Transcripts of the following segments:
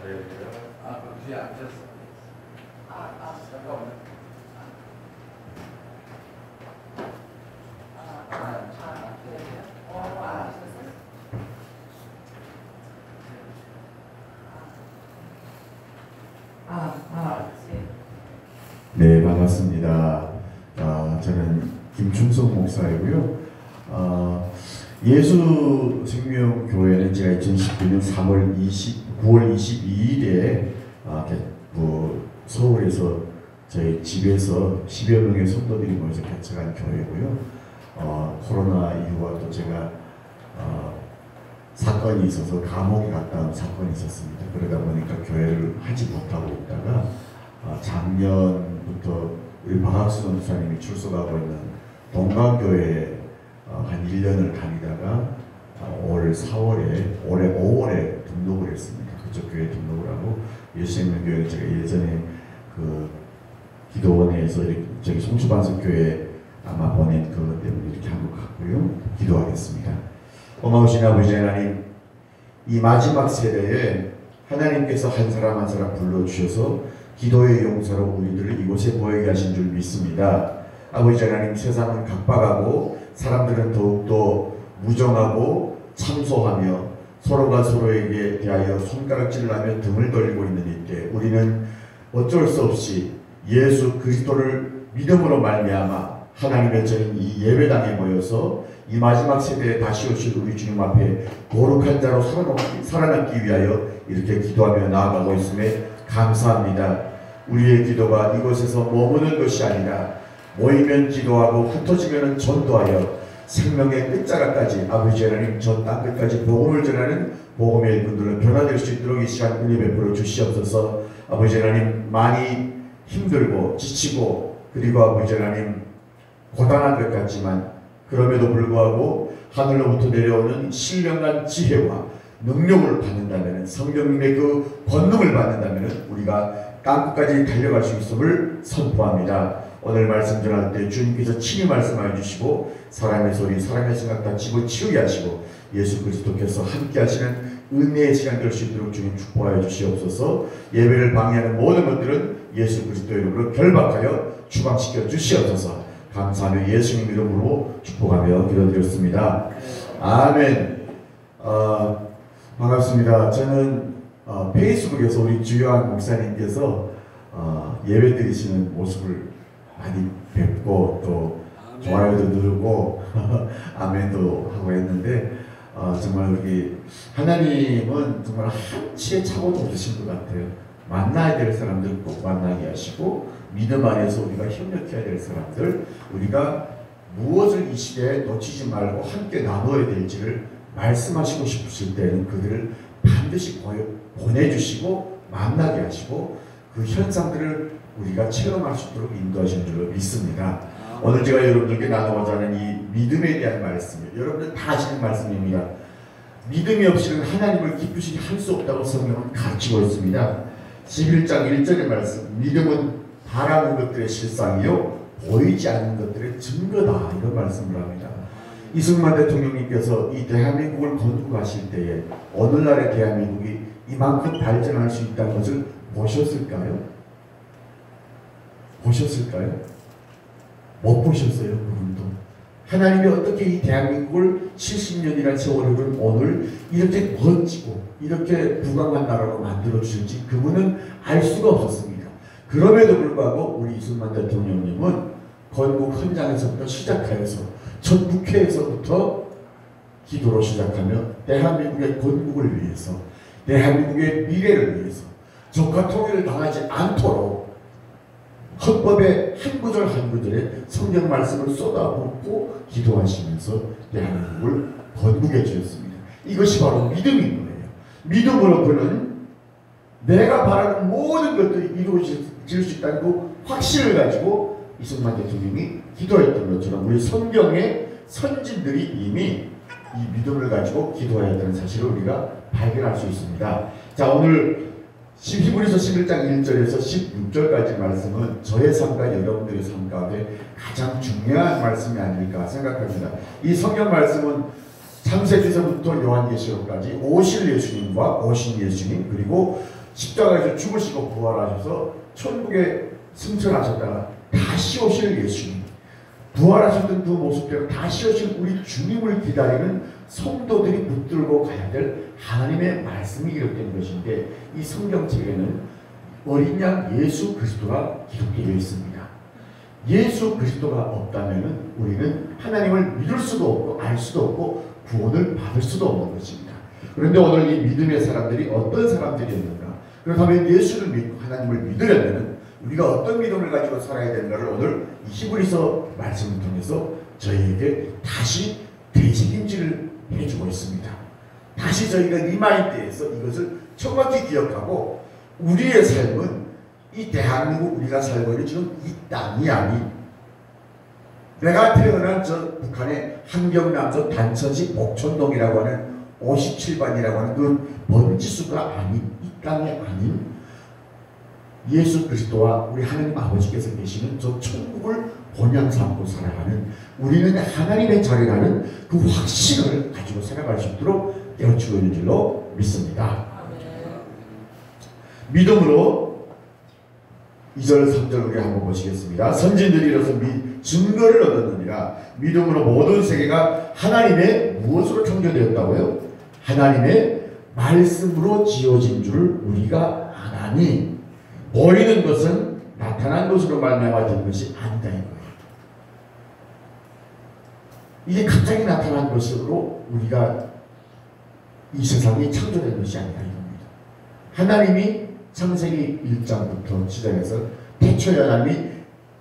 그럼 뒤에 앉았어. 잠깐만. 네, 반갑습니다. 저는 김충석 목사이고요. 예수생명교회는 제가 2019년 9월 22일에 서울에서 저희 집에서 10여 명의 성도들이 모여서 개척한 교회고요. 코로나 이후와 또 제가 사건이 있어서 감옥에 갔다 온 사건이 있었습니다. 그러다 보니까 교회를 하지 못하고 있다가 작년부터 우리 박학수 전사님이 출석하고 있는 동강교회에 한 1년을 다니다가 올해 5월에 등록을 했습니다. 그쪽 교회에 등록을 하고 예수생명교회는 제가 예전에 그 기도원에서 저기 송수반석교회 아마 보낸 그것 때문에 이렇게 한 것 같고요. 기도하겠습니다. 고마우신 아버지 하나님, 이 마지막 세대에 하나님께서 한 사람 한 사람 불러주셔서 기도의 용사로 우리들을 이곳에 모이게 하신 줄 믿습니다. 아버지 하나님, 세상은 각박하고 사람들은 더욱더 무정하고 참소하며 서로가 서로에게 대하여 손가락질을 하며 등을 돌리고 있는 이때 우리는 어쩔 수 없이 예수 그리스도를 믿음으로 말미암아 하나님의 저는 이 예배당에 모여서 이 마지막 세대에 다시 오실 우리 주님 앞에 거룩한 자로 살아남기 위하여 이렇게 기도하며 나아가고 있음에 감사합니다. 우리의 기도가 이곳에서 머무는 것이 아니라 모이면 기도하고 흩어지면 전도하여 생명의 끝자락까지 아버지 하나님 저 땅끝까지 복음을 전하는 복음의 일꾼들로 변화될 수 있도록 이 시간 은혜 베풀어 주시옵소서. 아버지 하나님, 많이 힘들고 지치고 그리고 아버지 하나님 고단한 것 같지만 그럼에도 불구하고 하늘로부터 내려오는 신령한 지혜와 능력을 받는다면, 성령님의 그 권능을 받는다면 우리가 땅끝까지 달려갈 수 있음을 선포합니다. 오늘 말씀 전할 때 주님께서 친히 말씀하여 주시고 사람의 소리, 사람의 생각 다 집어치우게 하시고 예수 그리스도께서 함께 하시는 은혜의 시간 될 수 있도록 주님 축복하여 주시옵소서. 예배를 방해하는 모든 것들은 예수 그리스도의 이름으로 결박하여 추방시켜 주시옵소서. 감사하며 예수님 이름으로 축복하며 기도드렸습니다. 아멘. 반갑습니다. 저는 페이스북에서 우리 주요한 목사님께서 예배 드리시는 모습을 많이 뵙고 또 좋아요도 누르고 아멘도 하고 했는데 정말 우리 하나님은 정말 한치의 착오도 없으신 것 같아요. 만나야 될 사람들 꼭 만나게 하시고 믿음 안에서 우리가 협력해야 될 사람들, 우리가 무엇을 이 시대에 놓치지 말고 함께 나눠야 될지를 말씀하시고 싶으실 때는 그들을 반드시 보내주시고 만나게 하시고 그 현상들을 우리가 체험할 수 있도록 인도하시는 줄로 믿습니다. 오늘 제가 여러분들께 나누고자 하는 이 믿음에 대한 말씀이에요. 여러분들 다 아시는 말씀입니다. 믿음이 없이는 하나님을 기쁘시게 할 수 없다고 성경은 가르치고 있습니다. 11장 1절의 말씀, 믿음은 바라는 것들의 실상이요 보이지 않는 것들의 증거다, 이런 말씀을 합니다. 이승만 대통령님께서 이 대한민국을 건국하실 때에 오늘날의 대한민국이 이만큼 발전할 수 있다는 것을 보셨을까요? 보셨을까요? 못 보셨어요. 그분도. 하나님이 어떻게 이 대한민국을 70년이라는 세월을 오늘 이렇게 멋지고 이렇게 부강한 나라로 만들어 주실지 그분은 알 수가 없었습니다. 그럼에도 불구하고 우리 이승만 대통령님은 건국 헌장에서부터 시작하여서 첫 국회에서부터 기도로 시작하며 대한민국의 건국을 위해서, 대한민국의 미래를 위해서 적과 통일을 당하지 않도록 헌법의 한 구절 한 구절에 성경 말씀을 쏟아붓고 기도하시면서 대한민국을 건국해 주셨습니다. 이것이 바로 믿음인 거예요. 믿음으로 그는 내가 바라는 모든 것들이 이루어질 수 있다는 그 확신을 가지고 이승만 대통령이 기도했던 것처럼 우리 성경의 선진들이 이미 이 믿음을 가지고 기도해야 되는 사실을 우리가 발견할 수 있습니다. 자, 오늘 히브리서 11장 1절에서 16절까지 말씀은 저의 삶과 여러분들의 삶 가운데 가장 중요한 말씀이 아닐까 생각합니다. 이 성경 말씀은 창세기서부터 요한계시록까지 오실 예수님과 오신 예수님, 그리고 십자가에서 죽으시고 부활하셔서 천국에 승천하셨다가 다시 오실 예수님, 부활하셨던 그 모습대로 다시 오실 우리 주님을 기다리는 성도들이 붙들고 가야 될 하나님의 말씀이 기록된 것인데, 이 성경책에는 어린 양 예수 그리스도가 기록되어 있습니다. 예수 그리스도가 없다면 우리는 하나님을 믿을 수도 없고 알 수도 없고 구원을 받을 수도 없는 것입니다. 그런데 오늘 이 믿음의 사람들이 어떤 사람들이었는가? 그렇다면 예수를 믿고 하나님을 믿으려면 우리가 어떤 믿음을 가지고 살아야 되는가를 오늘 이 히브리서 말씀을 통해서 저희에게 다시 되새김질을 해주고 있습니다. 다시 저희가 리마인드에서 이것을 정확히 기억하고, 우리의 삶은 이 대한민국 우리가 살고 있는 지금 이 땅이 아닌, 내가 태어난 저 북한의 한경남도 단천시 복촌동이라고 하는 57반이라고 하는 그 번지수가 아닌, 이 땅이 아닌 예수 그리스도와 우리 하나님 아버지께서 계시는 저 천국을 본향 삼고 살아가는, 우리는 하나님의 자리라는 그 확신을 가지고 살아갈 수 있도록 깨우치고 있는 줄로 믿습니다. 믿음으로 2절 3절 우리 한번 보시겠습니다. 선진들이 이로써 증거를 얻었느니라. 믿음으로 모든 세계가 하나님의 무엇으로 창조되었다고요? 하나님의 말씀으로 지어진 줄 우리가 아나니, 보이는 것은 나타난 것으로 말미암아 된 것이 아니다 이거예요. 이게 갑자기 나타난 것으로 우리가 이 세상이 창조된 것이 아니다 이겁니다. 하나님이 창세기 1장부터 시작해서 태초에 하나님이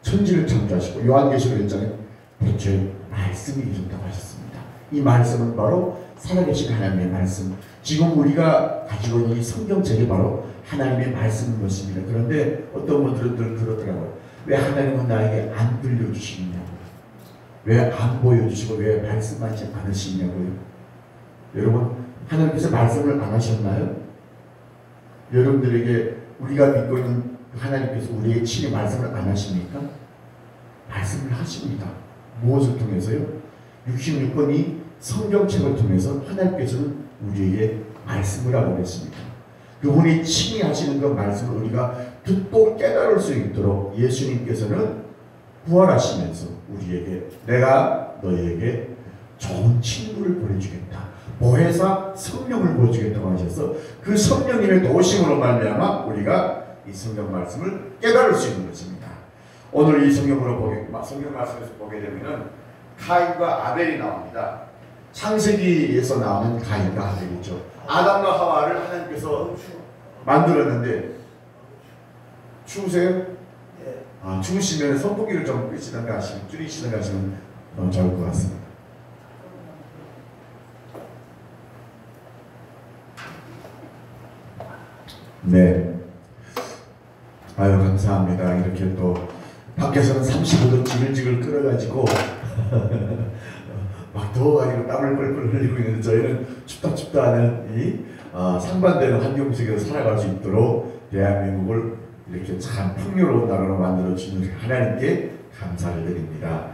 천지를 창조하시고, 요한계시록 1장에 태초에 말씀이 계셨다고 하셨습니다. 이 말씀은 바로 살아계신 하나님의 말씀, 지금 우리가 가지고 있는 이 성경책이 바로 하나님의 말씀인 것입니다. 그런데 어떤 분들은 그러더라고요. 왜 하나님은 나에게 안 들려주시냐고요. 왜 안 보여주시고 왜 말씀하지 않으시냐고요. 여러분, 하나님께서 말씀을 안 하셨나요? 여러분들에게 우리가 믿고 있는 하나님께서 우리에게 친히 말씀을 안 하십니까? 말씀을 하십니다. 무엇을 통해서요? 66번이 성경책을 통해서 하나님께서는 우리에게 말씀을 하고 계십니다. 그분이 친히 하시는 그 말씀을 우리가 듣고 깨달을 수 있도록 예수님께서는 부활하시면서 우리에게, 내가 너희에게 좋은 친구를 보내주겠다, 보혜사 성령을 보여주겠다고 하셔서 그 성령님의 도우심으로 말미암아 우리가 이 성경 말씀을 깨달을 수 있는 것입니다. 오늘 이 성경 말씀에서 보게 되면은 가인과 아벨이 나옵니다. 창세기에서 나오는 가인과 아벨이죠. 아담과 하와를 하나님께서 만들었는데, 추우세요? 추우시면 선풍기를 좀 끄시던가 하시면, 줄이시던가 하시면 너무 좋을 것 같습니다. 네. 아유, 감사합니다. 이렇게 또 밖에서는 35도 지글지글 끓어가지고 막 더워가지고 땀을 뻘뻘 흘리고 있는데, 저희는 춥다 하는 이 상반되는 환경 속에서 살아갈 수 있도록 대한민국을 이렇게 참 풍요로운 나라로 만들어주는 하나님께 감사를 드립니다.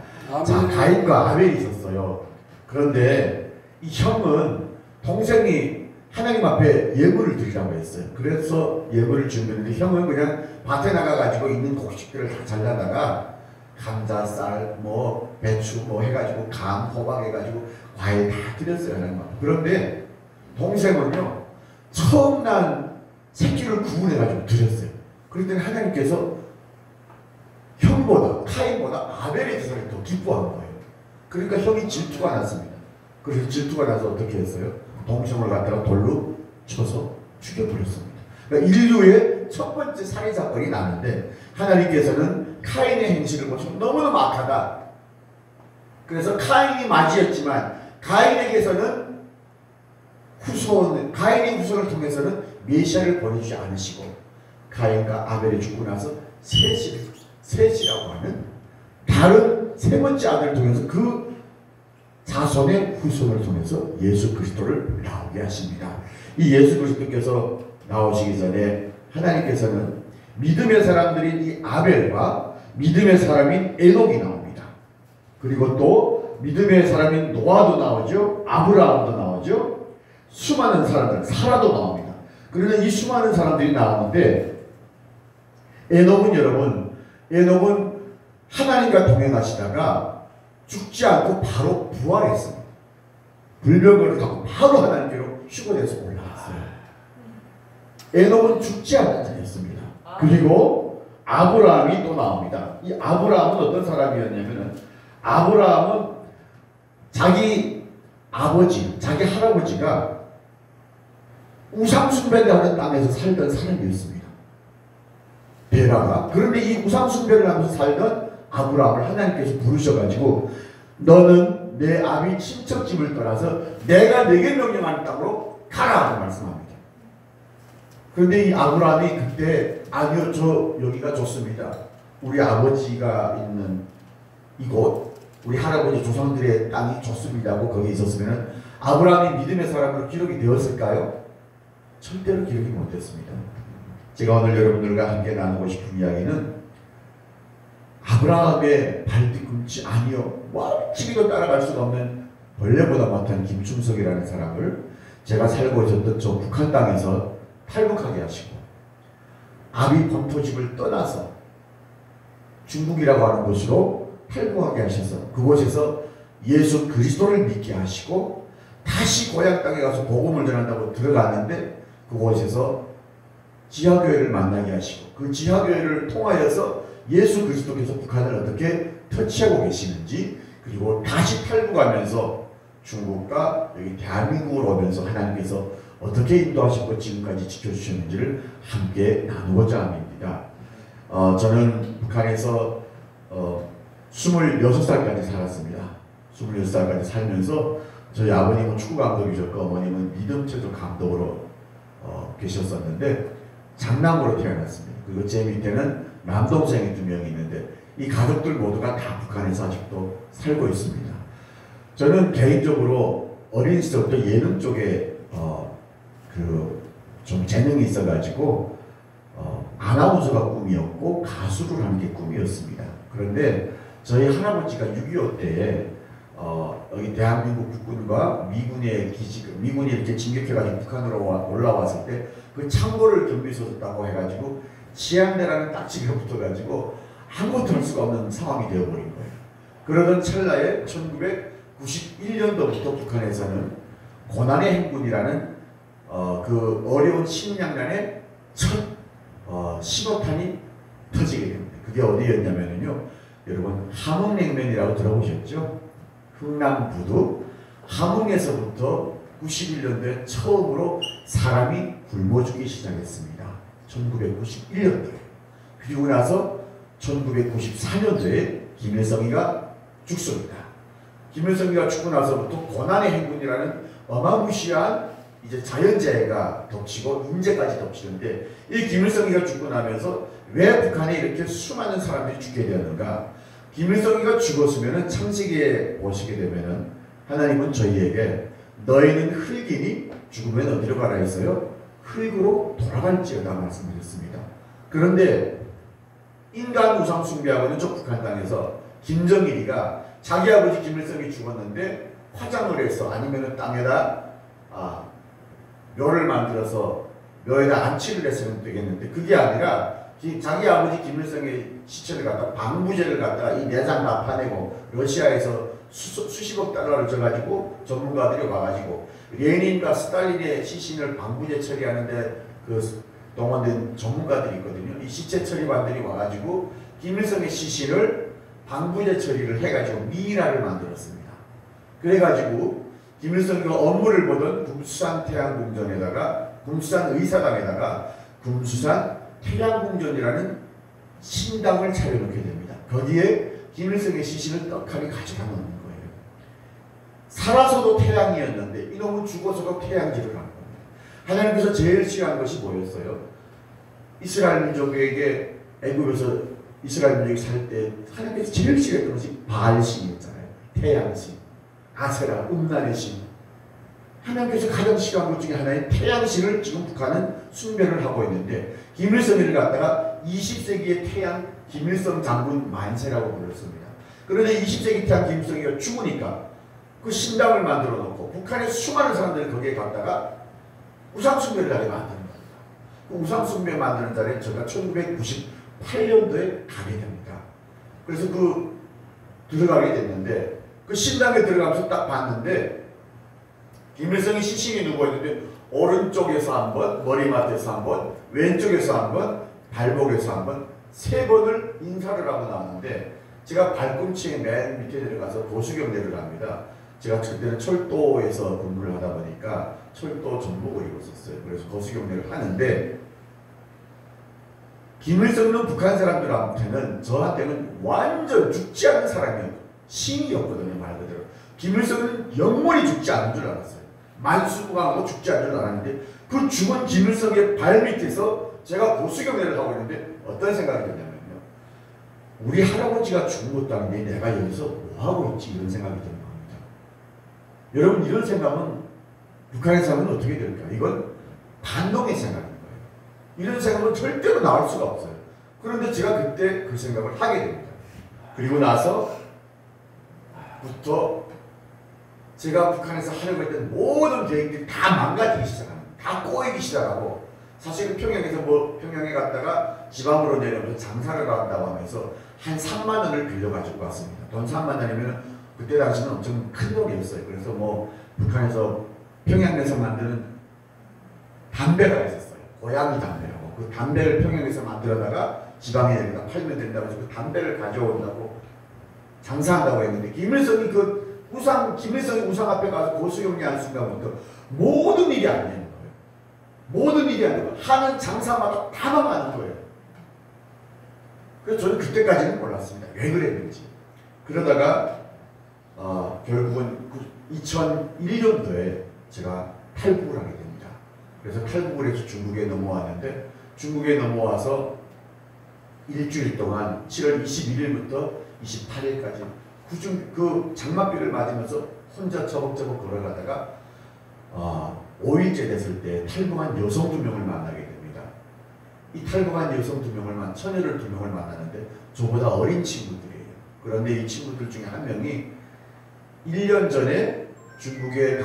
자, 가인과 아벨이 있었어요. 그런데 이 형은 동생이 하나님 앞에 예물을 드리라고 했어요. 그래서 예물을 준비했는데, 형은 그냥 밭에 나가가지고 있는 곡식들을 다 잘라다가 감자, 쌀, 뭐 배추 뭐 해가지고 감, 호박 해가지고 과일 다 드렸어요, 하나님 앞에. 그런데 동생은요, 처음 난 새끼를 구분해가지고 드렸어요. 그랬더니 하나님께서 형보다, 카인보다 아벨의 제사를 더 기뻐한 거예요. 그러니까 형이 질투가 났습니다. 그래서 질투가 나서 어떻게 했어요? 동생을 갖다가 돌로 쳐서 죽여버렸습니다. 그러니까 인류의 첫 번째 살인 사건이 나는데, 하나님께서는 카인의 행실을 보시고 너무너무 악하다. 그래서 카인이 맞이였지만 가인에게서는 가인의 후손을 통해서는 메시아를 보내주지 않으시고, 가인과 아벨이 죽고 나서 셋이라고 하는 다른 세 번째 아들을 통해서 그 자손의 후손을 통해서 예수 그리스도를 나오게 하십니다. 이 예수 그리스도께서 나오시기 전에 하나님께서는 믿음의 사람들인 이 아벨과 믿음의 사람인 에녹이 나옵니다. 그리고 또 믿음의 사람인 노아도 나오죠. 아브라함도 나오죠. 수많은 사람들, 사라도 나옵니다. 그러나 이 수많은 사람들이 나오는데 에녹은 여러분, 에녹은 하나님과 동행하시다가 죽지 않고 바로 부활했습니다. 불병거를 타고 바로 하나님께로 휴거돼서 올라갔어요. 에녹은 죽지 않는 자였습니다. 그리고 아브라함이 또 나옵니다. 이 아브라함은 어떤 사람이었냐면은, 아브라함은 자기 아버지, 자기 할아버지가 우상숭배를 하는 땅에서 살던 사람이었습니다. 베라가. 그런데 이 우상숭배를 하면서 살던 아브라함을 하나님께서 부르셔가지고 너는 내 아비 친척집을 떠나서 내가 네게 명령하는 땅으로 가라고 말씀합니다. 그런데 이 아브라함이 그때 아니요, 저 여기가 좋습니다. 우리 아버지가 있는 이곳, 우리 할아버지 조상들의 땅이 좋습니다 하고 거기 있었으면 아브라함이 믿음의 사람으로 기록이 되었을까요? 절대로 기록이 못됐습니다. 제가 오늘 여러분들과 함께 나누고 싶은 이야기는 아브라함의 발뒤꿈치, 아니요, 멀찍이도 따라갈 수가 없는 벌레보다 못한 김충석이라는 사람을 제가 살고 있었던 저 북한 땅에서 탈북하게 하시고 아비 본토집을 떠나서 중국이라고 하는 곳으로 탈북하게 하셔서 그곳에서 예수 그리스도를 믿게 하시고 다시 고향 땅에 가서 복음을 전한다고 들어갔는데 그곳에서 지하교회를 만나게 하시고 그 지하교회를 통하여서 예수 그리스도께서 북한을 어떻게 터치하고 계시는지, 그리고 다시 탈북하면서 중국과 여기 대한민국으로 오면서 하나님께서 어떻게 인도하시고 지금까지 지켜주셨는지를 함께 나누고자 합니다. 저는 북한에서 26살까지 살았습니다. 26살까지 살면서 저희 아버님은 축구 감독이셨고 어머님은 믿음체조 감독으로 계셨었는데 장남으로 태어났습니다. 그리고 제 밑에는 남동생이 2명이 있는데 이 가족들 모두가 다 북한에서 아직도 살고 있습니다. 저는 개인적으로 어린 시절부터 예능 쪽에 좀 재능이 있어가지고 아나운서가 꿈이었고 가수를 하는 게 꿈이었습니다. 그런데 저희 할아버지가 6.25 때에 여기 대한민국 국군과 미군의 미군이 이렇게 진격해가지고 북한으로 올라왔을 때 그 창고를 겸비해줬다고 해가지고 치안대라는 딱지가 붙어가지고 아무것도 할 수가 없는 상황이 되어버린 거예요. 그러던 찰나에 1991년도부터 북한에서는 고난의 행군이라는 그 어려운 식량난의 첫 신호탄이 터지게 됩니다. 그게 어디였냐면요, 여러분 함흥냉면이라고 들어보셨죠? 흥남부두 함흥에서부터 91년도에 처음으로 사람이 굶어 죽기 시작했습니다. 1991년도에. 그리고 나서 1994년도에 김일성이가 죽습니다. 김일성이가 죽고 나서부터 고난의 행군이라는 어마무시한 이제 자연재해가 덮치고 인재까지 덮치는데, 이 김일성이가 죽고 나면서 왜 북한에 이렇게 수많은 사람들이 죽게 되었는가? 김일성이가 죽었으면 창세기에 보시게 되면은 하나님은 저희에게 너희는 흙이니 죽으면 어디로 가라 했어요? 흙으로 돌아갈지어다 말씀드렸습니다. 그런데 인간 우상 숭배하고는 저 북한 땅에서 김정일이가 자기 아버지 김일성이 죽었는데 화장을 해서 아니면은 땅에다 묘를 만들어서 묘에다 안치를 했으면 되겠는데 그게 아니라 자기 아버지 김일성의 시체를 갖다 방부제를 갖다가 이 내장 다 파내고 러시아에서 수십억 달러를 줘가지고 전문가들이 와가지고 레닌과 스탈린의 시신을 방부제 처리하는데 그 동원된 전문가들이 있거든요. 이 시체 처리반들이 와가지고 김일성의 시신을 방부제 처리를 해가지고 미이라를 만들었습니다. 그래가지고 김일성이가 업무를 보던 금수산 태양궁전에다가 금수산 의사당에다가 금수산 태양궁전이라는 신당을 차려놓게 됩니다. 거기에 김일성의 시신을 떡하니 가져다 놓는 거예요. 살아서도 태양이었는데 이놈은 죽어서도 태양질을 한 겁니다. 하나님께서 제일 싫어한 것이 뭐였어요? 이스라엘 민족에게 애굽에서 이스라엘 민족이 살 때 하나님께서 제일 싫어했던 것이 바알신이었잖아요. 태양신, 아세라, 음란의 신. 하나님께서 가장 싫어한 것 중에 하나인 태양신을 지금 북한은 숭배를 하고 있는데, 김일성이를 갖다가 20세기의 태양 김일성 장군 만세라고 불렀습니다. 그런데 20세기 태양 김일성이가 죽으니까 그 신당을 만들어 놓고 북한의 수많은 사람들이 거기에 갔다가 우상숭배를 하게 만드는 겁니다. 그 우상숭배 만드는 자리에 제가 1998년도에 가게 됩니다. 그래서 들어가게 됐는데 그 신당에 들어가면서 딱 봤는데 김일성이 시신이 누워있는데 오른쪽에서 한 번, 머리맡에서 한 번, 왼쪽에서 한 번, 발목에서 한 번, 3번을 인사를 하고 나왔는데 제가 발꿈치의 맨 밑에 내려가서 보수경례를 합니다. 제가 그때는 철도에서 근무를 하다 보니까 철도 전복을 입었었어요. 그래서 보수경례를 하는데 김일성은 북한 사람들한테는 저한테는 완전 죽지 않는 사람이었고 신이었거든요. 말 그대로. 김일성은 영원히 죽지 않는 줄 알았어요. 만수무강하고 죽지 않는 줄 알았는데 그 죽은 김일성의 발밑에서 제가 보수경례를 하고 있는데 어떤 생각이 드냐면요. 우리 할아버지가 죽은 것도 아닌데 내가 여기서 뭐하고 있지 이런 생각이 드는 겁니다. 여러분 이런 생각은 북한의 사람은 어떻게 될까? 이건 반동의 생각인 거예요. 이런 생각은 절대로 나올 수가 없어요. 그런데 제가 그때 그 생각을 하게 됩니다. 그리고 나서부터 제가 북한에서 하려고 했던 모든 계획들이 다 망가지기 시작합니다. 다 꼬이기 시작하고 사실은 평양에 갔다가 지방으로 내려오면서 장사를 간다고 하면서 한 3만 원을 빌려가지고 왔습니다. 돈 3만 원이면 그때 당시는 엄청 큰 돈이었어요. 그래서 북한에서 평양에서 만드는 담배가 있었어요. 고양이 담배라고. 그 담배를 평양에서 만들어다가 지방에 내려다 팔면 된다고 해서 그 담배를 가져온다고 장사한다고 했는데 김일성이 김일성이 우상 앞에 가서 보수경례하는 순간부터 모든 일이 안 되는 거예요. 모든 일이 안 되고 하는 장사마다 다 망하는 거예요. 그래서 저는 그때까지는 몰랐습니다. 왜 그랬는지. 그러다가 결국은 2001년도에 제가 탈북을 하게 됩니다. 그래서 탈북을 해서 중국에 넘어왔는데 중국에 넘어와서 일주일 동안 7월 21일부터 28일까지 그 장맛비를 맞으면서 혼자 저벅저벅 걸어가다가 5일째 됐을 때 탈북한 여성 2명을 만나게 됩니다. 이 탈북한 여성 2명을 처녀를 2명을 만나는데 저보다 어린 친구들이에요. 그런데 이 친구들 중에 한 명이 1년 전에 중국에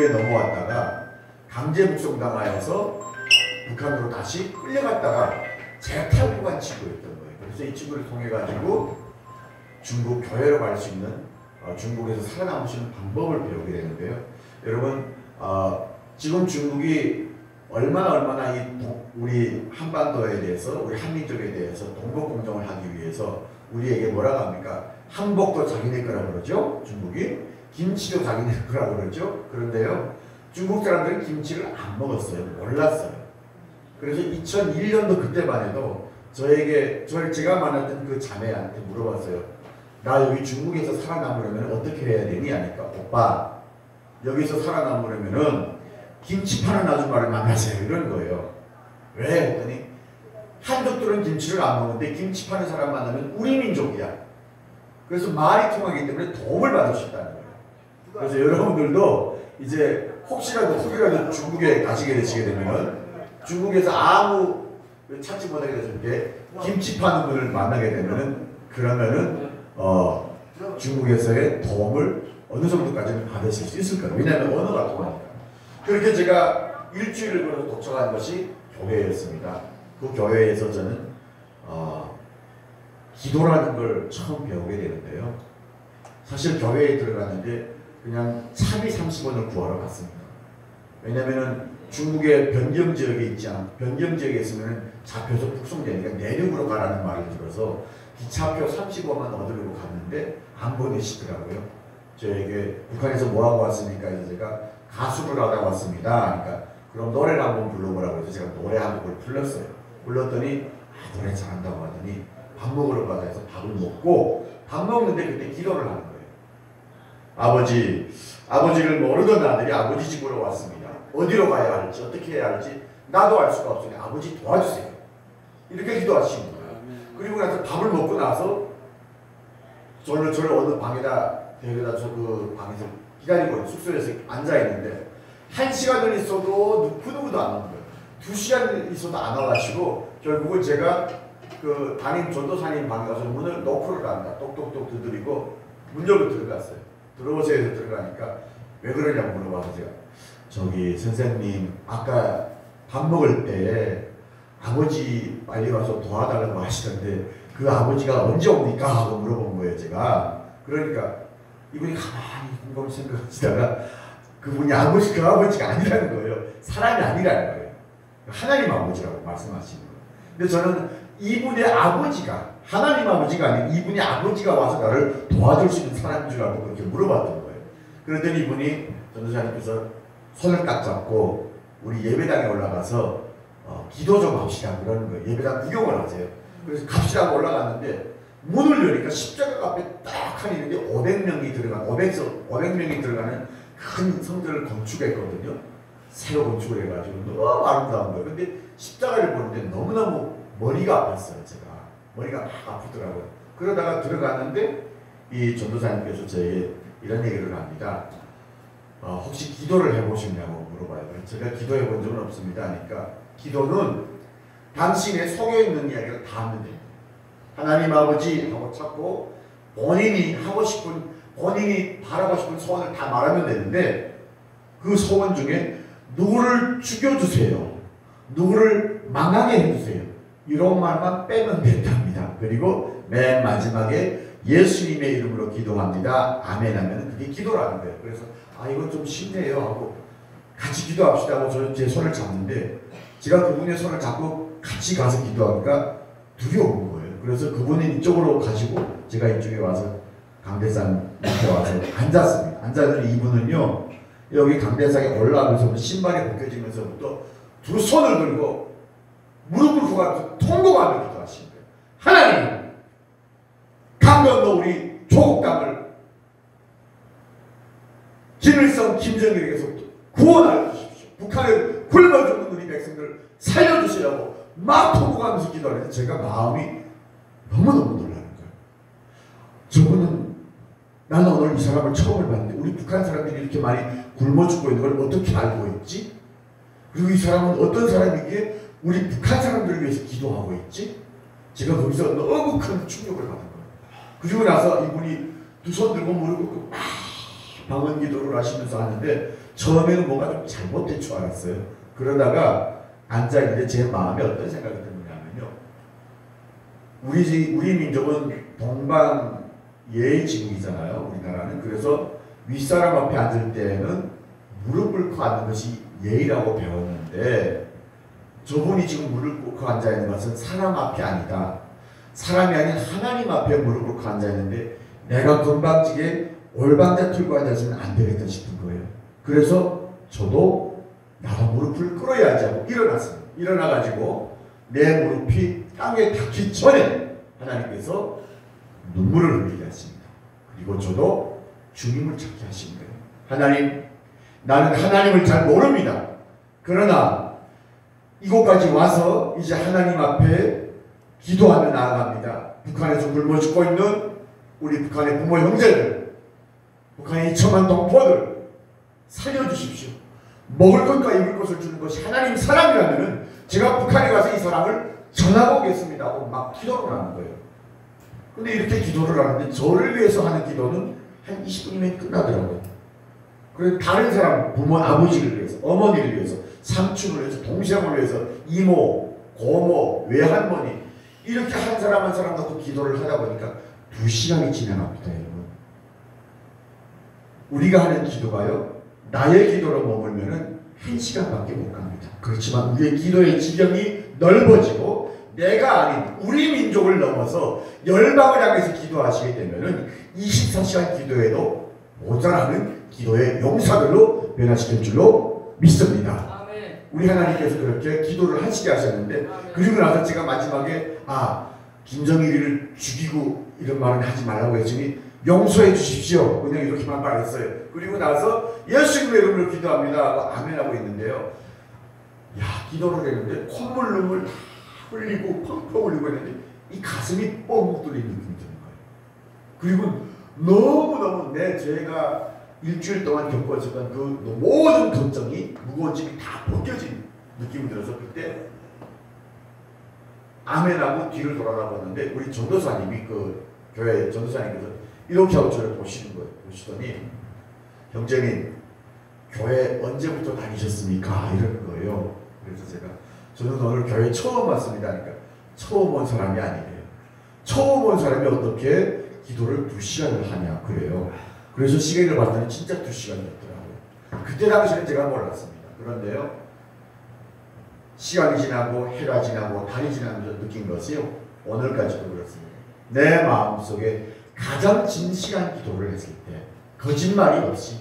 넘어왔다가 강제 북송당하여서 북한으로 다시 끌려갔다가 재탈북한 친구였던 거예요. 그래서 이 친구를 통해 가지고 중국 교회로 갈 수 있는 중국에서 살아남을 수 있는 방법을 배우게 되는데요. 여러분 지금 중국이 얼마나 우리 한반도에 대해서 우리 한민족에 대해서 동북공정을 하기 위해서 우리에게 뭐라고 합니까? 한복도 자기네 거라 그러죠. 중국이 김치도 자기네 거라 그러죠. 그런데요 중국 사람들은 김치를 안 먹었어요. 몰랐어요. 그래서 2001년도 그때만 해도 제가 만났던 그 자매한테 물어봤어요. 나 여기 중국에서 살아남으려면 어떻게 해야 되니? 하니까 오빠 여기서 살아남으려면은 김치 파는 아줌마를 만나세요. 이런 거예요. 왜? 했더니 한족들은 김치를 안 먹는데 김치 파는 사람 만나면 우리 민족이야. 그래서 말이 통하기 때문에 도움을 받을 수 있다는 거예요. 그래서 여러분들도 이제 혹이라도 중국에 가시게 되시게 되면은 중국에서 아무 찾지 못하게 됐을 때 김치 파는 분을 만나게 되면은 그러면은 중국에서의 도움을 어느 정도까지는 받으실 수 있을 거예요. 왜냐하면 언어가 통하니까. 그렇게 제가 일주일을 걸어서 도착한 것이 교회였습니다. 그 교회에서 저는 기도라는 걸 처음 배우게 되는데요. 사실 교회에 들어갔는데 그냥 차비 30원을 구하러 갔습니다. 왜냐면은 중국의 변경지역에 변경지역에 있으면 잡혀서 북송되니까 내륙으로 가라는 말을 들어서 기차표 30원만 얻으려고 갔는데 안 보내시더라고요. 저에게 북한에서 뭐하고 왔습니까? 그래서 제가 가수를 하다 왔습니다. 그러니까 그럼 노래를 한번 불러보라고 해서 제가 노래 한 곡을 불렀어요. 불렀더니 노래 잘한다고 하더니 밥 먹으러 가자 해서 밥을 먹고 밥 먹는데 그때 기도를 하는 거예요. 아버지를 모르던 아들이 아버지 집으로 왔습니다. 어디로 가야 할지 어떻게 해야 할지 나도 알 수가 없으니 아버지 도와주세요. 이렇게 기도하시는 거예요. 그리고 나서 밥을 먹고 나서 저를 어느 방에다 데려다 그 방에서 기다리고 숙소에서 앉아있는데 1시간을 있어도 누구도 안 오는 거예요. 2시간을 있어도 안 와가지고 결국은 제가 그 담임 전도사님 방에 가서 문을 노크를 한다. 똑똑똑 두드리고 문 열고 들어갔어요. 들어오세요 해서 들어가니까 왜 그러냐고 물어봐서 제가 저기 선생님 아까 밥 먹을 때 아버지 빨리 와서 도와달라고 하시던데 그 아버지가 언제 옵니까? 하고 물어본 거예요 제가. 그러니까 이분이 가만히 곰곰 생각하시다가 그분이 그 아버지가 아니라는 거예요. 사람이 아니라는 거예요. 하나님 아버지라고 말씀하시는 거예요. 근데 저는 이분의 아버지가 하나님 아버지가 아니고 이분의 아버지가 와서 나를 도와줄 수 있는 사람인 줄 알고 그렇게 물어봤던 거예요. 그랬더니 이분이 전도사님께서 손을 딱 잡고 우리 예배당에 올라가서 기도 좀 합시다 그러는 거예요. 예배당 구경을 하세요. 그래서 갑시다 하고 올라갔는데 문을 여니까 십자가 앞에 딱 하니 있는데 500명이 들어가는 큰 성전을 건축했거든요. 새로 건축을 해가지고 너무 아름다운 거예요. 근데 십자가를 보는데 너무너무 머리가 아팠어요. 제가 머리가 막 아프더라고요. 그러다가 들어갔는데 이 전도사님께서 저에게 이런 얘기를 합니다. 혹시 기도를 해보셨냐고 물어봐요. 제가 기도해 본 적은 없습니다. 하니까 기도는 당신의 속에 있는 이야기를 다 하면 됩니다. 하나님 아버지 하고 찾고 본인이 바라고 싶은 소원을 다 말하면 되는데 그 소원 중에 누구를 죽여주세요. 누구를 망하게 해주세요. 이런 말만 빼면 된답니다. 그리고 맨 마지막에 예수님의 이름으로 기도합니다. 아멘 하면 그게 기도라는 거예요. 그래서 이건 좀 쉽네요 하고 같이 기도합시다 하고 저는 제 손을 잡는데 제가 그분의 손을 잡고 같이 가서 기도하니까 두려운 거예요. 그래서 그분은 이쪽으로 가시고 제가 이쪽에 와서 강대상 밑에 와서 앉았습니다. 앉았더니 이분은요 여기 강대상에 올라가면서 신발이 벗겨지면서부터 두 손을 들고 무릎을 꿇고 통곡하며 기도하신 거예요. 하나님 강 건너 우리 조국 땅을 김일성 김정일에게서 구원하여 주십시오. 북한에 굶어 죽는 우리 백성들 살려주시라고 막 통곡하면서 기도하는데 제가 마음이 너무너무 놀라는 거예요. 저분은 나는 오늘 이 사람을 처음 봤는데 우리 북한 사람들이 이렇게 많이 굶어 죽고 있는 걸 어떻게 알고 있지? 그리고 이 사람은 어떤 사람이기에 우리 북한 사람들을 위해서 기도하고 있지? 제가 거기서 너무 큰 충격을 받은 거예요. 그리고 나서 이분이 두 손 들고 무릎 꿇고 막 방언 기도를 하시면서 하는데 처음에는 뭔가 좀 잘못된 줄 알았어요. 그러다가 앉아있는데 제 마음에 어떤 생각이 드느냐면요. 우리 민족은 동방 예의지국이잖아요. 우리나라는. 그래서 윗사람 앞에 앉을 때는 무릎 꿇고 앉는 것이 예의라고 배웠는데 저분이 지금 무릎 꿇고 앉아있는 것은 사람 앞이 아니다. 사람이 아닌 하나님 앞에 무릎 꿇고 앉아있는데 내가 건방지게 올방자 틀고 앉아서는 안 되겠다 싶은 거예요. 그래서 저도 나도 무릎을 꿇어야지 하고 일어났어요. 일어나가지고 내 무릎이 땅에 닿기 전에 하나님께서 눈물을 흘리게 하십니다. 그리고 저도 주님을 찾게 하신 거예요. 하나님, 나는 하나님을 잘 모릅니다. 그러나 이곳까지 와서 이제 하나님 앞에 기도하며 나아갑니다. 북한에서 굶어 죽고 있는 우리 북한의 부모 형제들, 북한의 2천만 동포들 살려주십시오. 먹을 것과 입을 것을 주는 것이 하나님 사랑이라면 제가 북한에 가서 이 사랑을 전하고 오겠습니다 하고 막 기도를 하는 거예요. 근데 이렇게 기도를 하는데 저를 위해서 하는 기도는 한 20분이면 끝나더라고요. 그래서 다른 사람, 부모, 아버지를 위해서, 어머니를 위해서, 삼촌을 위해서, 동생을 위해서, 이모, 고모, 외할머니 이렇게 한 사람 한 사람 갖고 기도를 하다 보니까 2시간이 지나갑니다. 여러분. 우리가 하는 기도가요. 나의 기도로 머물면은 1시간밖에 못 갑니다. 그렇지만 우리의 기도의 지경이 넓어지고 내가 아닌 우리 민족을 넘어서 열방을 향해서 기도하시게 되면은 24시간 기도에도 모자라는 기도의 용사들로 변화시킬 줄로 믿습니다. 아멘. 우리 하나님께서 그렇게 기도를 하시게 하셨는데 아멘. 그리고 나서 제가 마지막에 김정일이를 죽이고 이런 말은 하지 말라고 했으니 용서해 주십시오. 그냥 이렇게만 말했어요. 그리고 나서 예수님의 이름으로 기도합니다. 아멘 하고 있는데요. 기도를 했는데 콧물 눈물 다 흘리고 펑펑 흘리고 있는데 이 가슴이 뻥 뚫린 느낌이 드는 거예요. 그리고 너무너무 제가 일주일 동안 겪었던 그 모든 걱정이 무거운 짐이 다 벗겨진 느낌이 들어서 그때 아멘하고 뒤를 돌아가 봤는데 우리 전도사님이 그 교회 전도사님께서 이렇게 하고 저를 보시는 거예요. 보시더니 형제님 교회 언제부터 다니셨습니까? 이러는 거예요. 그래서 제가 저는 오늘 교회 처음 왔습니다. 그러니까 처음 온 사람이 아니래요. 처음 온 사람이 어떻게 기도를 2시간을 하냐 그래요. 그래서 시계를 봤더니 진짜 2시간이었더라고요. 그때 당시에는 제가 몰랐습니다. 그런데요. 시간이 지나고 해가 지나고 달이 지나면서 느낀 것이요. 오늘까지도 그렇습니다. 내 마음속에 가장 진실한 기도를 했을 때 거짓말이 없이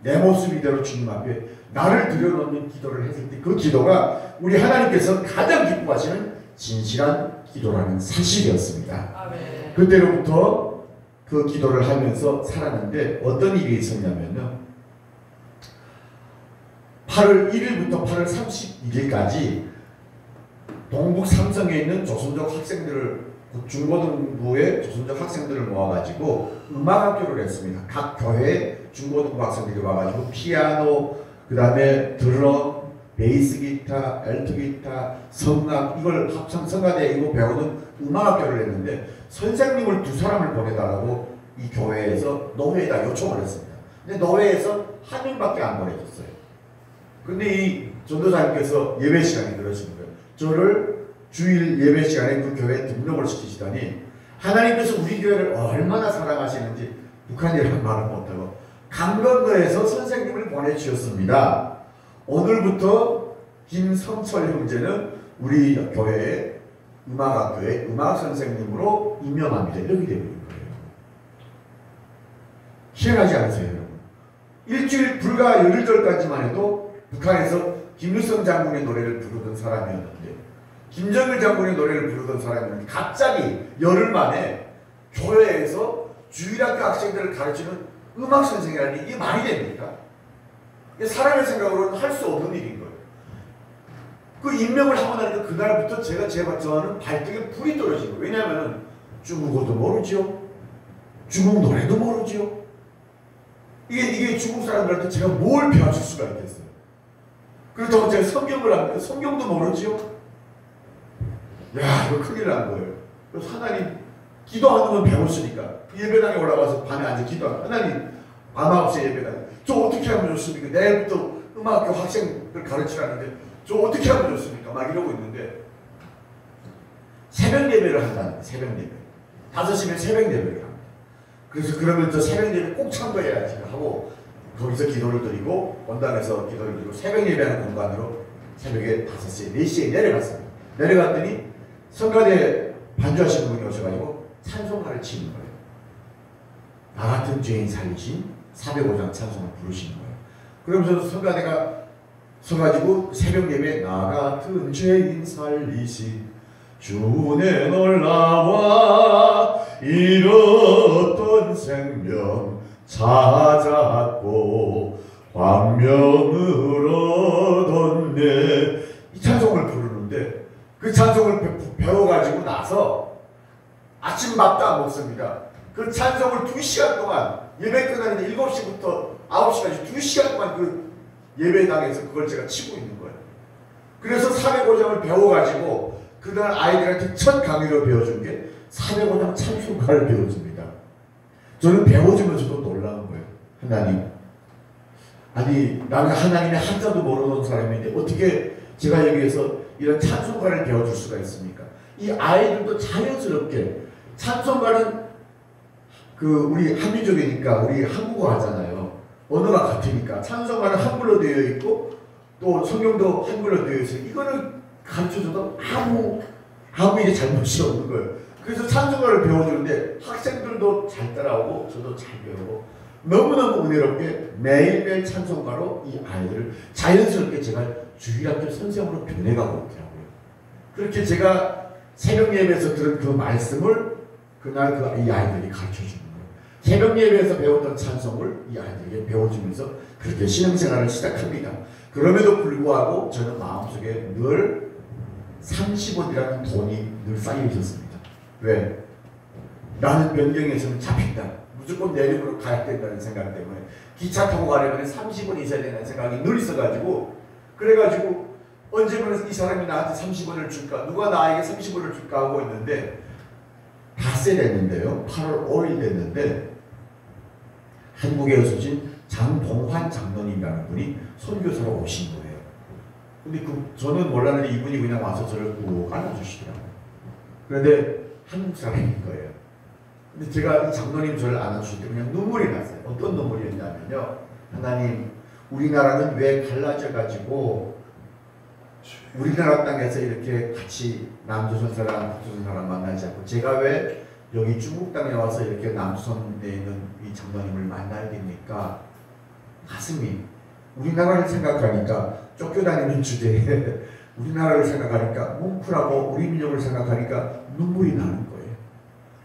내 모습 이대로 주님 앞에 나를 들여놓는 기도를 했을 때 그 기도가 우리 하나님께서 가장 기뻐하시는 진실한 기도라는 사실이었습니다. 아멘. 그때로부터 그 기도를 하면서 살았는데 어떤 일이 있었냐면요. 8월 1일부터 8월 31일까지 동북 삼성에 있는 조선족 학생들을 중고등부의 조선족 학생들을 모아가지고 음악학교를 했습니다. 각 교회 중고등부 학생들이 와가지고 피아노, 그 다음에 드럼, 베이스 기타, 엘트 기타, 성악 이걸 합창 성가대 이거 배우는 음악학교를 했는데 선생님을 2사람을 보내달라고 이 교회에서 노회에다 요청을 했습니다. 근데 노회에서 한 명밖에 안 보내줬어요. 근데 이 전도사님께서 예배 시간에 그러시는 거예요. 저를 주일 예배 시간에 그 교회에 등록을 시키시더니 하나님께서 우리 교회를 얼마나 사랑하시는지 북한이라는 말을 못하고 강건도에서 선생님을 보내주셨습니다. 오늘부터 김성철 형제는 우리 교회의 음악학교의 음악 선생님으로 임명합니다. 이렇게 되는 거예요. 희한하지 않으세요, 여러분? 일주일 불과 열흘 전까지만 해도 북한에서 김일성 장군의 노래를 부르던 사람이었는데 김정일 장군의 노래를 부르던 사람이었는데 갑자기 열흘 만에 교회에서 주일학교 학생들을 가르치는 음악 선생이라니 이게 말이 됩니까? 사람의 생각으로는 할 수 없는 일인 거예요. 그 임명을 하고 나니까 그날부터 제가 저는 발등에 불이 떨어진 거예요. 왜냐하면 중국어도 모르죠. 중국 노래도 모르죠. 이게 중국 사람들한테 제가 뭘 배워줄 수가 있겠어요. 그렇다고 제가 성경을 합니까? 성경도 모르죠. 야, 이거 큰일 난 거예요. 그래서 하나님 기도하는 건 배웠으니까 예배당에 올라가서 밤에 앉아 기도하고 하나님 밤 9시에 예배당 저 어떻게 하면 좋습니까? 내일부터 음악학교 학생들 가르치라는데 저 어떻게 하면 좋습니까? 막 이러고 있는데 새벽 예배를 한다는 거예요. 새벽 예배 5시면 새벽 예배를 합니다. 그래서 그러면 저 새벽 예배 꼭 참가해야지 하고 거기서 기도를 드리고 원당에서 기도를 드리고 새벽 예배하는 공간으로 새벽에 5시에 4시에 내려갔습니다. 내려갔더니 성가대 반주하시는 분이 오셔가지고 찬송가를 치는 거예요. 나 같은 죄인 살리신 405장 찬송을 부르시는 거예요. 그러면서 성가대가 서가지고 새벽 예배 나 같은 죄인 살리신 주내 놀라와 잃었던 생명 찾았고 광명을 얻었네 이 찬송을 부르는데 그 찬송을 배워가지고 나서 아침밥도 안 먹습니다. 그 찬송을 2시간 동안 예배 끝나는데 7시부터 9시까지 2시간 동안 그 예배당에서 그걸 제가 치고 있는 거예요. 그래서 405장을 배워가지고 그날 아이들한테 첫 강의로 배워준 게 405장 찬송가를 배워줍니다. 저는 배워주면서도 놀라운 거예요. 하나님, 아니 나는 하나님의 한자도 모르는 사람인데 어떻게 제가 여기에서 이런 찬송가를 배워줄 수가 있습니까? 이 아이들도 자연스럽게 찬송가는 우리 한민족이니까 우리 한국어 하잖아요. 언어가 같으니까 찬송가는 한글로 되어 있고 또 성경도 한글로 되어 있어요. 이거는 가르쳐줘도 아무 이게 잘못이 없는 거예요. 그래서 찬송가를 배워주는데 학생들도 잘 따라오고 저도 잘 배우고 너무너무 은혜롭게 매일매일 찬송가로 이 아이들을 자연스럽게 제가 주일학교 선생으로 변해가고 있더라고요. 그렇게 제가 새벽 예배에서 들은 그 말씀을 그날 이 아이들이 가르쳐주는 거예요. 새벽 예배에서 배웠던 찬송을 이 아이들에게 배워주면서 그렇게 신앙생활을 시작합니다. 그럼에도 불구하고 저는 마음속에 늘 30원이라는 돈이 늘 쌓여 있었습니다. 왜? 나는 변경에서는 잡힌다. 무조건 내륙으로 가야 된다는 생각 때문에 기차 타고 가려면 30원 있어야 된다는 생각이 늘 있어가지고 그래가지고 언제면 이 사람이 나한테 30원을 줄까? 누가 나에게 30원을 줄까? 하고 있는데 닷새 됐는데요. 8월 5일 됐는데 한국에 오신 장동환 장로님이라는 분이 선교사로 오신 거예요. 근데 저는 몰랐는데 이분이 그냥 와서 저를 꼭 안아주시더라고요. 그런데 한국 사람인 거예요. 근데 제가 이 장로님 저를 안아주실 때 그냥 눈물이 났어요. 어떤 눈물이었냐면요. 하나님, 우리나라는 왜 갈라져가지고 우리나라 땅에서 이렇게 같이 남조선 사람, 북조선 사람 만나지 않고 제가 왜 여기 중국 땅에 와서 이렇게 남조선에 있는 이 장로님을 만나야 됩니까? 가슴이 우리나라를 생각하니까 쫓겨다니는 주제에 우리나라를 생각하니까 뭉클하고 우리 민족을 생각하니까 눈물이 나는 거예요.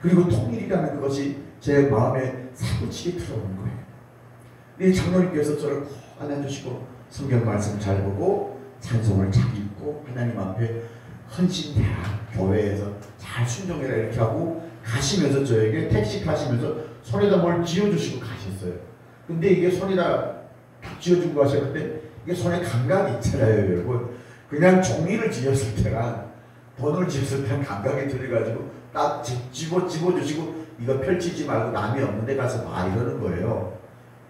그리고 통일이라는 그것이 제 마음에 사무치게 들어오는 거예요. 이 장로님께서 저를 꼭 안아주시고 성경 말씀 잘 보고 찬송을 잘 읽고 하나님 앞에 헌신해라, 교회에서 잘 순종해라 이렇게 하고 가시면서 저에게 택시 타시면서 손에다 뭘 쥐어주시고 가셨어요. 근데 이게 손에다 딱 쥐어주고 가셨는데 이게 손에 감각이 있잖아요, 여러분. 그냥 종이를 쥐었을 때랑 돈을 쥐었을 때랑 감각이 틀려가지고 딱 집어주시고 이거 펼치지 말고 남이 없는 데 가서 봐 이러는 거예요.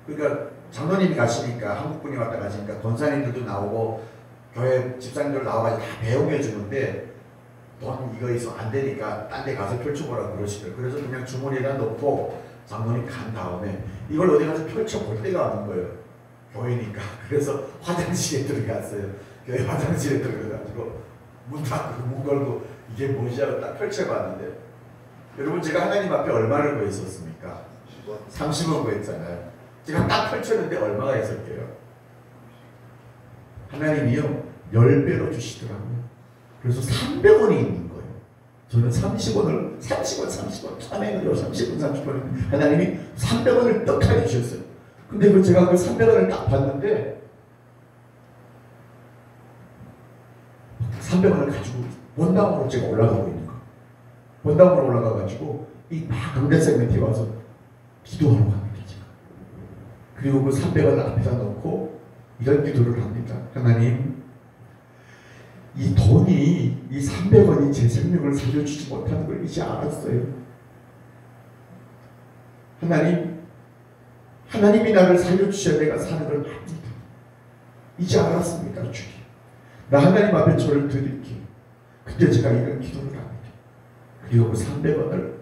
그러니까 장로님이 가시니까 한국분이 왔다 가시니까 권사님들도 나오고 교회 집사님들 나와가지고 다 배웅해 주는데 돈 이거 있어 안 되니까 딴 데 가서 펼쳐보라고 그러시더라고요. 그래서 그냥 주머니에다 넣고 장로님 간 다음에 이걸 어디 가서 펼쳐볼 때가 없는 거예요. 교회니까. 그래서 화장실에 들어갔어요. 교회 화장실에 들어가가지고 문 닫고 문 걸고 이게 뭐지 하고 딱 펼쳐봤는데 여러분 제가 하나님 앞에 얼마를 구했었습니까? 30원 구했잖아요. 제가 딱 펼쳤는데 얼마가 있었게요? 하나님이요 10배로 주시더라고요. 그래서 300원이 있는 거예요. 저는 30원을 30원 천행으로 30원 하나님이 300원을 떡하니 주셨어요. 근데 제가 그 300원을 딱 봤는데 300원을 가지고 원당으로 제가 올라가고 있는 거예요. 원당으로 올라가가지고 이 강대생한테 와서 기도하러 갑니다. 제가. 그리고 그 300원을 앞에다 놓고 이런 기도를 합니다. 하나님, 이 돈이 이 300원이 제 생명을 살려주지 못하는 걸 이제 알았어요. 하나님이 나를 살려주셔야 내가 사는 걸 압니다. 이제 알았습니다, 주님. 나 하나님 앞에 저를 드릴게요. 그때 제가 이런 기도를 합니다. 그리고 그 300원을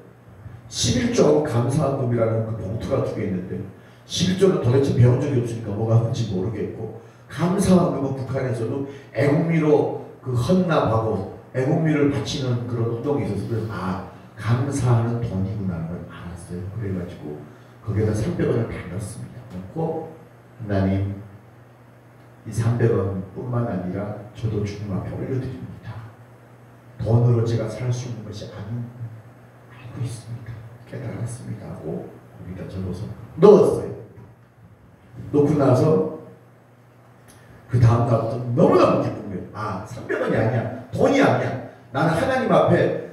11조 감사금이라는 그 봉투가 두 개 있는데 11조는 도대체 배운 적이 없으니까 뭐가 뭔지 모르겠고 감사금은 북한에서도 애국미로 그 헌납하고 애국미를 바치는 그런 운동이 있어서 그래서 감사하는 돈이구나 하는 걸 알았어요. 그래가지고 거기에다 300원을 다 넣었습니다. 넣고 하나님 이 300원 뿐만 아니라 저도 주님 앞에 올려드립니다. 돈으로 제가 살 수 있는 것이 아닌 알고 있습니다. 깨달았습니다 하고 거기다 적어서 넣었어요. 넣고 나서 그 다음 날부터 너무너무 기쁜 거예요. 300원이 아니야. 돈이 아니야. 나는 하나님 앞에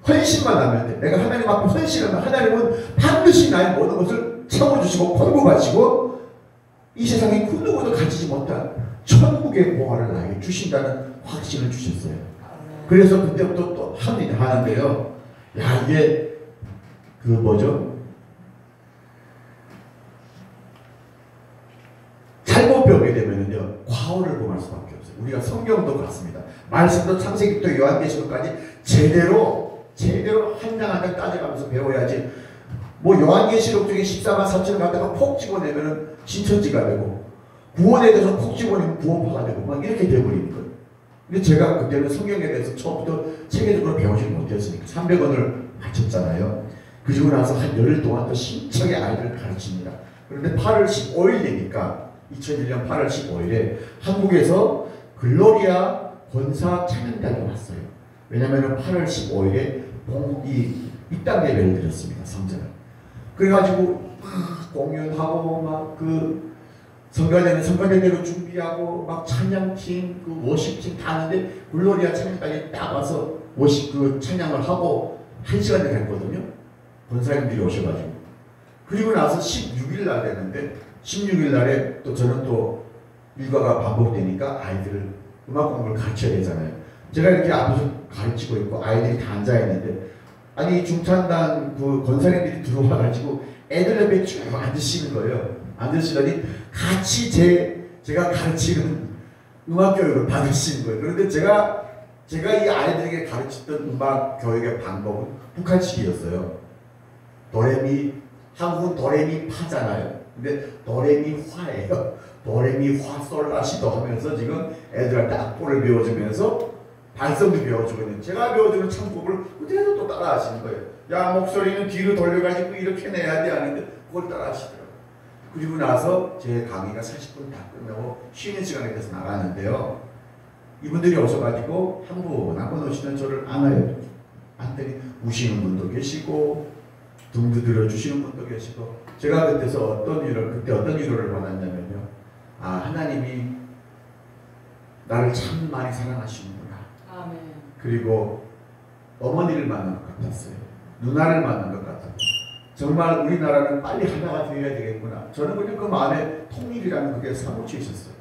헌신만 하면 돼. 내가 하나님 앞에 헌신하면 하나님은 반드시 나의 모든 것을 채워주시고 공급하시고 이 세상에 그 누구도 가지지 못한 천국의 보화를 나에게 주신다는 확신을 주셨어요. 그래서 그때부터 또 하는데요. 이게 그 뭐죠? 잘못 배우게 되면은요 과오를 범할 수밖에 없어요. 우리가 성경도 그렇습니다. 말씀도 창세기부터 요한계시록까지 제대로 한 장 한 장 따져가면서 배워야지. 뭐 요한계시록 중에 14만 3천을 갖다가 폭 집어내면은 신천지가 되고 구원에 대해서 폭 집어내면 구원파가 되고 막 이렇게 돼버리는 거예요. 근데 제가 그때는 성경에 대해서 처음부터 체계적으로 배우지 못했으니까 300원을 바쳤잖아요. 그리고 나서 한 열흘 동안 또 신청의 아이들을 가르칩니다. 그런데 8월 15일 되니까 2001년 8월 15일에 한국에서 글로리아 권사 찬양단이 왔어요. 왜냐하면 8월 15일에 입당 예배를 드렸습니다. 성전을. 그래가지고 막 공연하고 막 그 성가대는 성가대대로 준비하고 막 찬양팀 그 워십팀 다 하는데 글로리아 찬양단이 딱 와서 워십 그 찬양을 하고 1시간을 했거든요. 권사님들이 오셔가지고. 그리고 나서 16일 날 됐는데 16일 날에 또 저는 또 일과가 반복되니까 아이들을 음악 공부를 가르쳐야 되잖아요. 제가 이렇게 앞에서 가르치고 있고 아이들이 다 앉아있는데 아니 중창단 그 권사님들이 들어와가지고 애들 옆에 쭉 앉으시는 거예요. 앉으시더니 같이 제가 가르치는 음악 교육을 받으시는 거예요. 그런데 제가 이 아이들에게 가르쳤던 음악 교육의 방법은 북한식이었어요. 도레미, 한국은 도레미 파잖아요. 근데 도레미 화예요. 도레미 화 솔라시도 하면서 지금 애들한테 악보를 배워주면서 발성도 배워주고 있는, 제가 배워주는 창법을 그대로 또 따라 하시는 거예요. 야, 목소리는 뒤로 돌려가지고 이렇게 내야 돼 하는데 그걸 따라 하시더라고요. 그리고 나서 제 강의가 40분 다 끝나고 쉬는 시간에 돼서 나가는데요. 이분들이 오셔가지고 한 분 오시는 저를 안아요. 안더니 우시는 분도 계시고 등도 들어주시는 분도 계시고, 제가 그때 어떤 위로를 받았냐면요. 아, 하나님이 나를 참 많이 사랑하시는구나. 아멘. 그리고 어머니를 만난 것 같았어요. 누나를 만난 것 같았어요. 정말 우리나라는 빨리 하나가 되어야 되겠구나. 저는 그냥 그 마음에 통일이라는 그게 사무쳐 있었어요.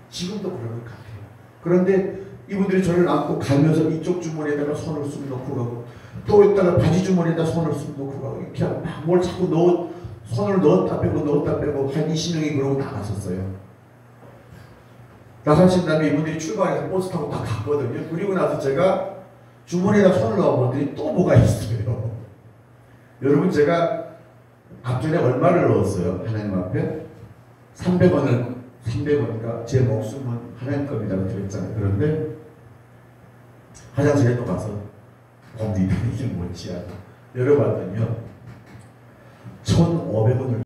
지금도 그런 것 같아요. 그런데 이분들이 저를 안고 가면서 이쪽 주머니에다가 손을 쑥 넣고 가고, 또 이따가 바지 주머니에다 손을 쑥 넣고 가고, 이렇게 막 뭘 자꾸 손을 넣었다 빼고 한 20명이 그러고 나갔었어요. 나가신 다음에 이분들이 출발해서 버스 타고 다 갔거든요. 그리고 나서 제가 주머니에다 손을 넣어보더니 또 뭐가 있어요. 여러분, 제가 앞전에 얼마를 넣었어요? 하나님 앞에 300원인가 제 목숨은 하나님 겁니다 그랬잖아요. 그런데 화장실에 또 가서 공기가 이게 뭔지 알아 열어봤더니요 1,500원을